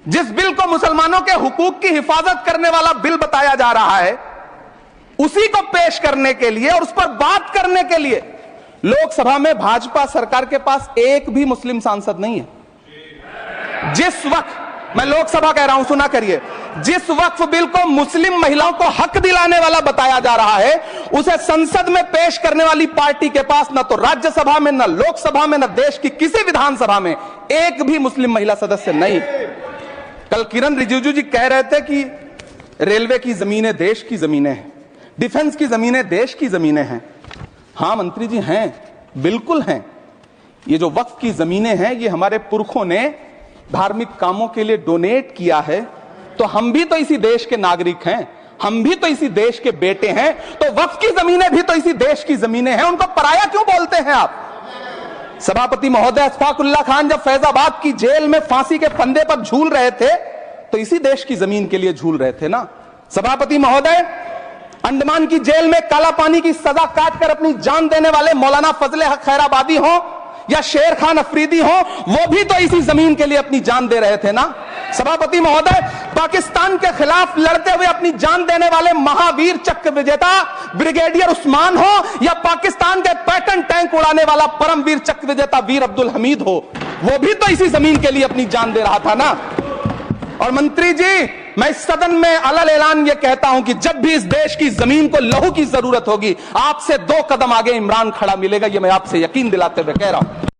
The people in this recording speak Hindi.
जिस बिल को मुसलमानों के हुकूक की हिफाजत करने वाला बिल बताया जा रहा है, उसी को पेश करने के लिए और उस पर बात करने के लिए लोकसभा में भाजपा सरकार के पास एक भी मुस्लिम सांसद नहीं है। जिस वक्त, मैं लोकसभा कह रहा हूं, सुना करिए, जिस वक्फ बिल को मुस्लिम महिलाओं को हक दिलाने वाला बताया जा रहा है, उसे संसद में पेश करने वाली पार्टी के पास न तो राज्यसभा में, न लोकसभा में, न देश की किसी विधानसभा में एक भी मुस्लिम महिला सदस्य नहीं। कल किरण रिजिजू जी कह रहे थे कि रेलवे की जमीनें देश की जमीनें हैं, डिफेंस की जमीनें देश की जमीनें हैं। हां मंत्री जी, हैं, बिल्कुल हैं। ये जो वक्फ की जमीनें हैं, ये हमारे पुरखों ने धार्मिक कामों के लिए डोनेट किया है, तो हम भी तो इसी देश के नागरिक हैं, हम भी तो इसी देश के बेटे हैं, तो वक्फ की जमीनें भी तो इसी देश की जमीनें हैं, उनको पराया क्यों बोलते हैं आप? सभापति महोदय अशफाकुल्लाह खान जब फैजाबाद की जेल में फांसी के फंदे पर झूल रहे थे, तो इसी देश की जमीन के लिए झूल रहे थे ना। सभापति महोदय, अंडमान की जेल में काला पानी की सजा काटकर अपनी जान देने वाले मौलाना फजले हक खैराबादी हो या शेर खान अफरीदी हो, वो भी तो इसी जमीन के लिए अपनी जान दे रहे थे ना। सभापति महोदय, पाकिस्तान के खिलाफ लड़ते हुए अपनी जान देने वाले महावीर चक्र विजेता ब्रिगेडियर उस्मान हो या पाकिस्तान के पैटर्न टैंक उड़ाने वाला परमवीर चक्र विजेता वीर अब्दुल हमीद हो, वो भी तो इसी जमीन के लिए अपनी जान दे रहा था ना। और मंत्री जी, मैं इस सदन में अलग ऐलान ये कहता हूं कि जब भी इस देश की जमीन को लहू की जरूरत होगी, आपसे 2 कदम आगे इमरान खड़ा मिलेगा, ये मैं आपसे यकीन दिलाते हुए कह रहा हूं।